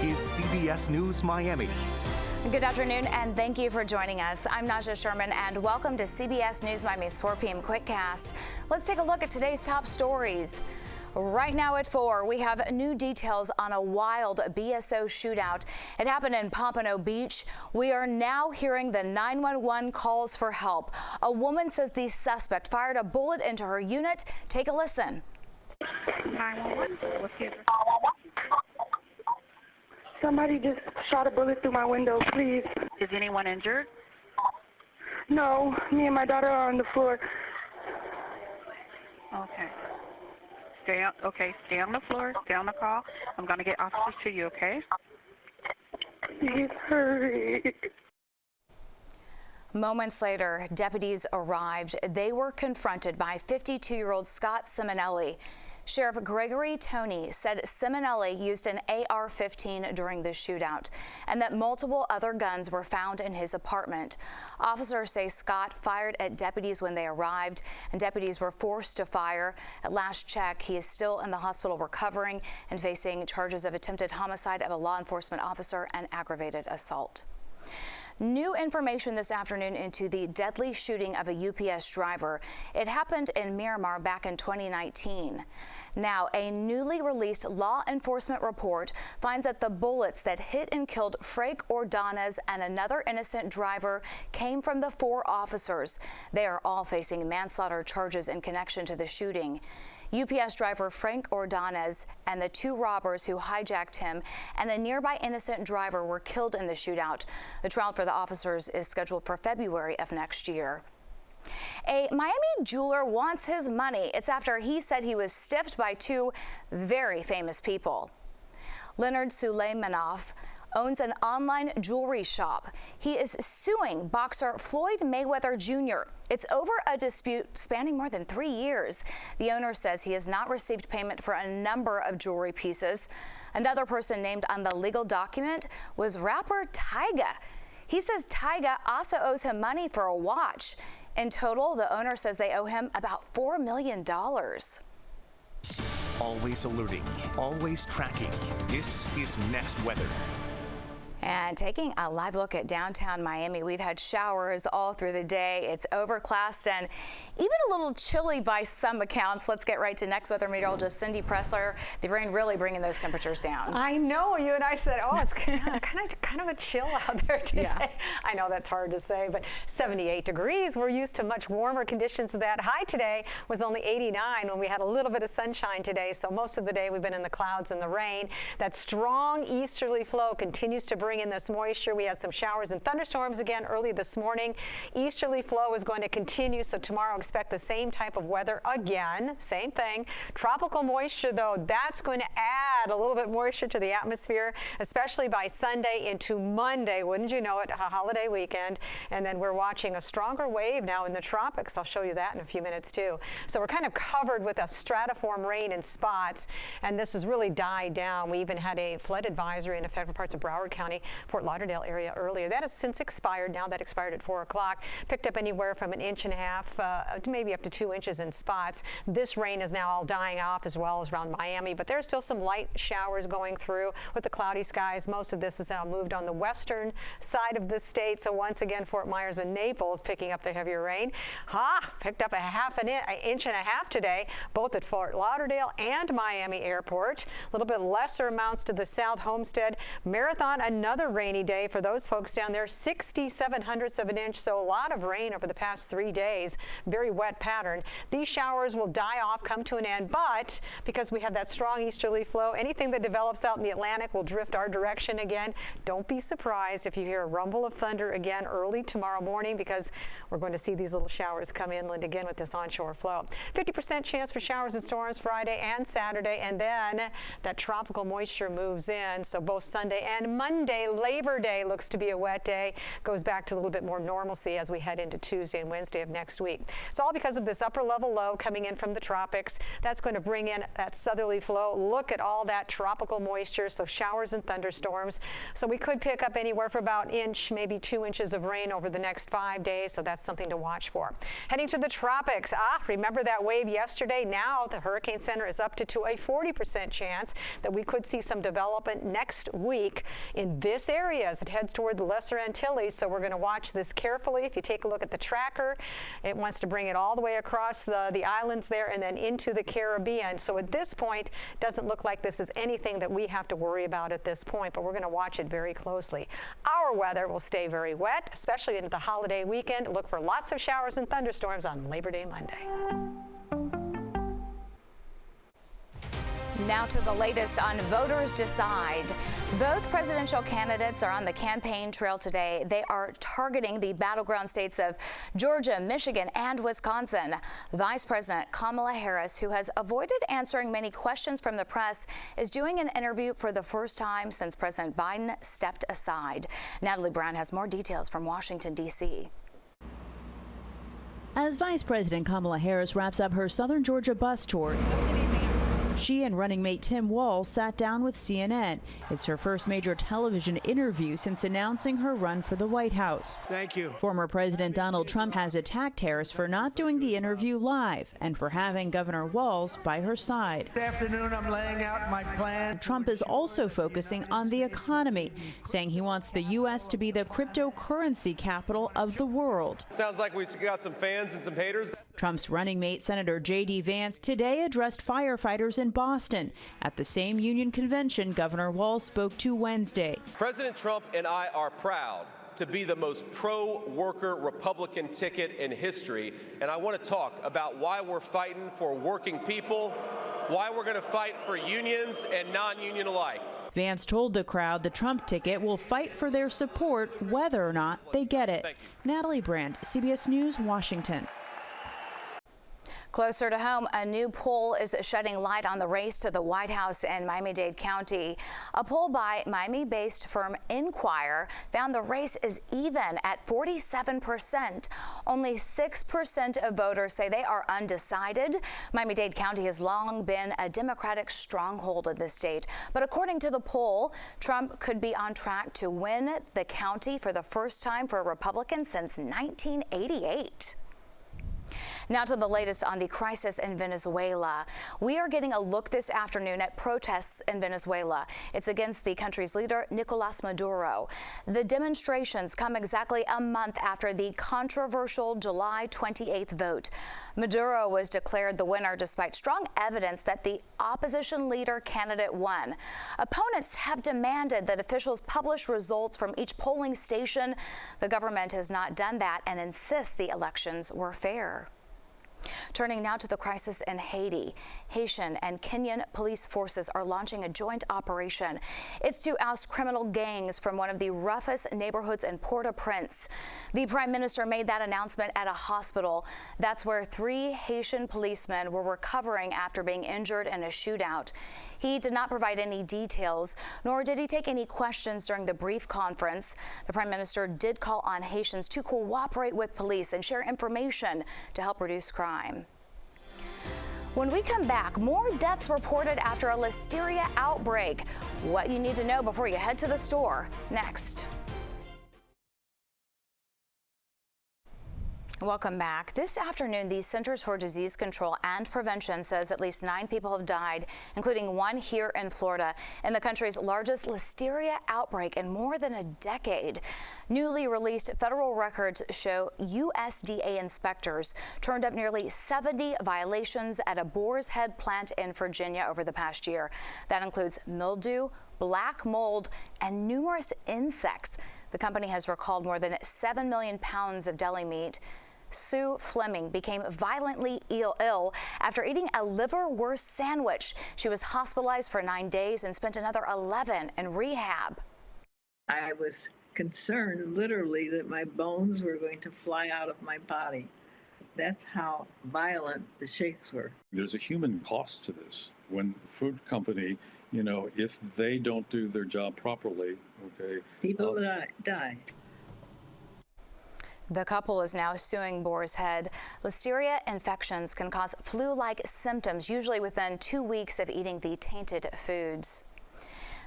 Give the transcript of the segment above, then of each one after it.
is CBS News Miami. Good afternoon, and thank you for joining us. I'm Naja Sherman, and welcome to CBS News Miami's 4 p.m. Quickcast. Let's take a look at today's top stories. Right now at 4, we have new details on a wild BSO shootout. It happened in Pompano Beach. We are now hearing the 911 calls for help. A woman says the suspect fired a bullet into her unit. Take a listen. 911, what's the address? Somebody just shot a bullet through my window, please. Is anyone injured? No, me and my daughter are on the floor. Okay. Stay on the floor, stay on the call. I'm going to get officers to you, okay? Please hurry. Moments later, deputies arrived. They were confronted by 52-year-old Scott Simonelli. Sheriff Gregory Toney said Simonelli used an AR-15 during the shootout and that multiple other guns were found in his apartment. Officers say Scott fired at deputies when they arrived, and deputies were forced to fire. At last check, he is still in the hospital recovering and facing charges of attempted homicide of a law enforcement officer and aggravated assault. New information this afternoon into the deadly shooting of a UPS driver. It happened in Miramar back in 2019. Now, a newly released law enforcement report finds that the bullets that hit and killed Frank Ordonez and another innocent driver came from the 4 officers. They are all facing manslaughter charges in connection to the shooting. UPS driver Frank Ordonez and the 2 robbers who hijacked him and a nearby innocent driver were killed in the shootout. The trial for the officers is scheduled for February of next year. A Miami jeweler wants his money. It's after he said he was stiffed by 2 very famous people. Leonard Suleimanoff owns an online jewelry shop. He is suing boxer Floyd Mayweather Jr. It's over a dispute spanning more than 3 years. The owner says he has not received payment for a number of jewelry pieces. Another person named on the legal document was rapper Tyga. He says Tyga also owes him money for a watch. In total, the owner says they owe him about $4 million. Always alerting, always tracking. This is Next Weather. And taking a live look at downtown Miami, we've had showers all through the day. It's overcast and even a little chilly by some accounts. Let's get right to Next Weather meteorologist Cindy Pressler. The rain really bringing those temperatures down. I know. You and I said, oh, it's kind of a chill out there today. Yeah. I know that's hard to say, but 78 degrees. We're used to much warmer conditions than that. High today was only 89 when we had a little bit of sunshine today. So most of the day we've been in the clouds and the rain. That strong easterly flow continues to bring in this moisture. We had some showers and thunderstorms again early this morning. Easterly flow is going to continue, so tomorrow expect the same type of weather again. Same thing. Tropical moisture, though, that's going to add a little bit moisture to the atmosphere, especially by Sunday into Monday. Wouldn't you know it, a holiday weekend. And then we're watching a stronger wave now in the tropics. I'll show you that in a few minutes, too. So we're kind of covered with a stratiform rain in spots, and this has really died down. We even had a flood advisory in effect for parts of Broward County, Fort Lauderdale area earlier. That has since expired. Now that expired at 4 o'clock. Picked up anywhere from 1.5 inches, maybe up to 2 inches in spots. This rain is now all dying off as well as around Miami, but there's still some light showers going through with the cloudy skies. Most of this is now moved on the western side of the state. So once again, Fort Myers and Naples picking up the heavier rain. Picked up an inch and a half today, both at Fort Lauderdale and Miami Airport. A little bit lesser amounts to the south. Homestead, Marathon, another rainy day for those folks down there, 67/100ths of an inch, so a lot of rain over the past 3 days. Very wet pattern. These showers will die off, come to an end, but because we have that strong easterly flow, anything that develops out in the Atlantic will drift our direction again. Don't be surprised if you hear a rumble of thunder again early tomorrow morning, because we're going to see these little showers come inland again with this onshore flow. 50% chance for showers and storms Friday and Saturday, and then that tropical moisture moves in, so both Sunday and Monday Monday, Labor Day, looks to be a wet day. Goes back to a little bit more normalcy as we head into Tuesday and Wednesday of next week. It's all because of this upper level low coming in from the tropics. That's going to bring in that southerly flow. Look at all that tropical moisture, so showers and thunderstorms. So we could pick up anywhere for about inch, maybe 2 inches of rain over the next 5 days, so that's something to watch for. Heading to the tropics. Remember that wave yesterday? Now the Hurricane Center is up to a 40% chance that we could see some development next week in this area as it heads toward the Lesser Antilles. So we're going to watch this carefully. If you take a look at the tracker, it wants to bring it all the way across the islands there and then into the Caribbean. So at this point, it doesn't look like this is anything that we have to worry about at this point, but we're going to watch it very closely. Our weather will stay very wet, especially into the holiday weekend. Look for lots of showers and thunderstorms on Labor Day Monday. Now to the latest on Voters Decide. Both presidential candidates are on the campaign trail today. They are targeting the battleground states of Georgia, Michigan, and Wisconsin. Vice President Kamala Harris, who has avoided answering many questions from the press, is doing an interview for the first time since President Biden stepped aside. Natalie Brown has more details from Washington, D.C. As Vice President Kamala Harris wraps up her Southern Georgia bus tour, she and running mate Tim Walz sat down with CNN. It's her first major television interview since announcing her run for the White House. Thank you. Former President Donald Trump has attacked Harris for not doing the interview live and for having Governor Walz by her side. This afternoon, I'm laying out my plan. Trump is also focusing on the economy, saying he wants the U.S. to be the cryptocurrency capital of the world. Sounds like we've got some fans and some haters. Trump's running mate, Senator J.D. Vance, today addressed firefighters in Boston at the same union convention Governor Walz spoke to Wednesday. President Trump and I are proud to be the most pro-worker Republican ticket in history, and I want to talk about why we're fighting for working people, why we're going to fight for unions and non-union alike. Vance told the crowd the Trump ticket will fight for their support whether or not they get it. Natalie Brand, CBS News, Washington. Closer to home, a new poll is shedding light on the race to the White House in Miami-Dade County. A poll by Miami-based firm Inquire found the race is even at 47%. Only 6% of voters say they are undecided. Miami-Dade County has long been a Democratic stronghold in the state. But according to the poll, Trump could be on track to win the county for the first time for a Republican since 1988. Now to the latest on the crisis in Venezuela. We are getting a look this afternoon at protests in Venezuela. It's against the country's leader, Nicolas Maduro. The demonstrations come exactly a month after the controversial July 28th vote. Maduro was declared the winner despite strong evidence that the opposition leader candidate won. Opponents have demanded that officials publish results from each polling station. The government has not done that and insists the elections were fair. Turning now to the crisis in Haiti. Haitian and Kenyan police forces are launching a joint operation. It's to oust criminal gangs from one of the roughest neighborhoods in Port-au-Prince. The Prime Minister made that announcement at a hospital. That's where 3 Haitian policemen were recovering after being injured in a shootout. He did not provide any details, nor did he take any questions during the brief conference. The Prime Minister did call on Haitians to cooperate with police and share information to help reduce crime. When we come back, more deaths reported after a listeria outbreak. What you need to know before you head to the store. Next. Welcome back. This afternoon, the Centers for Disease Control and Prevention says at least 9 people have died, including 1 here in Florida, in the country's largest listeria outbreak in more than a decade. Newly released federal records show USDA inspectors turned up nearly 70 violations at a Boar's Head plant in Virginia over the past year. That includes mildew, black mold, and numerous insects. The company has recalled more than 7 million pounds of deli meat. Sue Fleming became violently ill after eating a liverwurst sandwich. She was hospitalized for 9 days and spent another 11 in rehab. I was concerned, literally, that my bones were going to fly out of my body. That's how violent the shakes were. There's a human cost to this. When the food company you know, if they don't do their job properly, okay. People die. The couple is now suing Boar's Head. Listeria infections can cause flu-like symptoms, usually within 2 weeks of eating the tainted foods.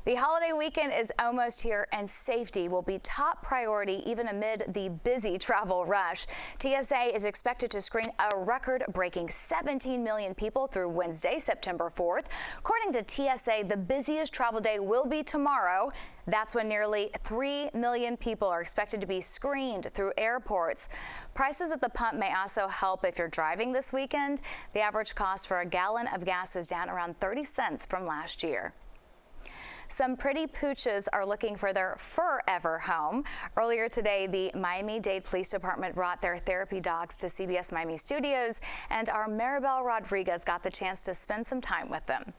The holiday weekend is almost here, and safety will be top priority even amid the busy travel rush. TSA is expected to screen a record-breaking 17 million people through Wednesday, September 4th. According to TSA, the busiest travel day will be tomorrow. That's when nearly 3 million people are expected to be screened through airports. Prices at the pump may also help if you're driving this weekend. The average cost for a gallon of gas is down around 30 cents from last year. Some pretty pooches are looking for their forever home. Earlier today, the Miami-Dade Police Department brought their therapy dogs to CBS Miami Studios, and our Maribel Rodriguez got the chance to spend some time with them.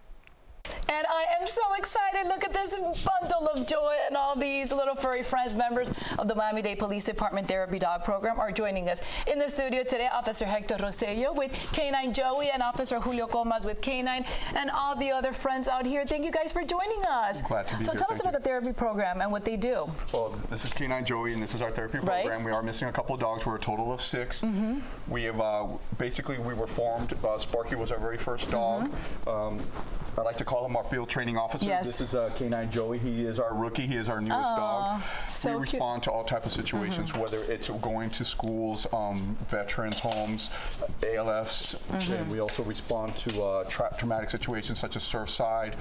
And I am so excited. Look at this bundle of joy, and all these little furry friends, members of the Miami-Dade Police Department Therapy Dog Program, are joining us in the studio today. Officer Hector Rosello with Canine Joey and Officer Julio Comas with Canine, and all the other friends out here. Thank you guys for joining us. Glad to be here. So tell us about the therapy program and what they do. Well, this is Canine Joey, and this is our therapy program. We are missing a couple of dogs. We're a total of 6. We have basically we were formed. Sparky was our very first dog. I like to call him our field training officer. This is Canine Joey. He is our rookie. He is our newest dog. So we respond to all types of situations, whether it's going to schools, veterans' homes, ALFs, and we also respond to traumatic situations such as Surfside.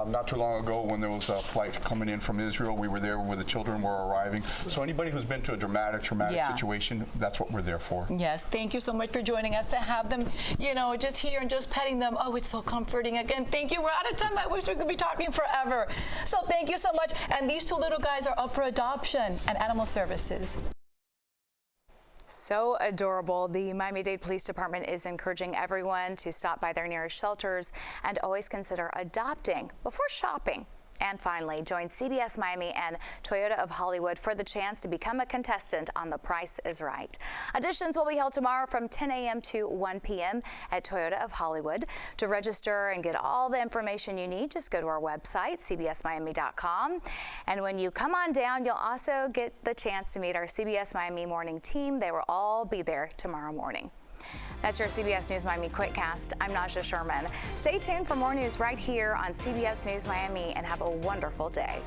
Not too long ago, when there was a flight coming in from Israel, we were there where the children were arriving. So anybody who's been to a traumatic situation, that's what we're there for. Yes, thank you so much for joining us. To have them, you know, just here and just petting them. Oh, it's so comforting. Again, thank you. We're out of time. I wish we could be talking forever. So thank you so much. And these 2 little guys are up for adoption at Animal Services. So adorable. The Miami-Dade Police Department is encouraging everyone to stop by their nearest shelters and always consider adopting before shopping. And finally, join CBS Miami and Toyota of Hollywood for the chance to become a contestant on The Price is Right. Auditions will be held tomorrow from 10 a.m. to 1 p.m. at Toyota of Hollywood. To register and get all the information you need, just go to our website, cbsmiami.com. And when you come on down, you'll also get the chance to meet our CBS Miami morning team. They will all be there tomorrow morning. That's your CBS News Miami Quickcast. I'm Naja Sherman. Stay tuned for more news right here on CBS News Miami, and have a wonderful day.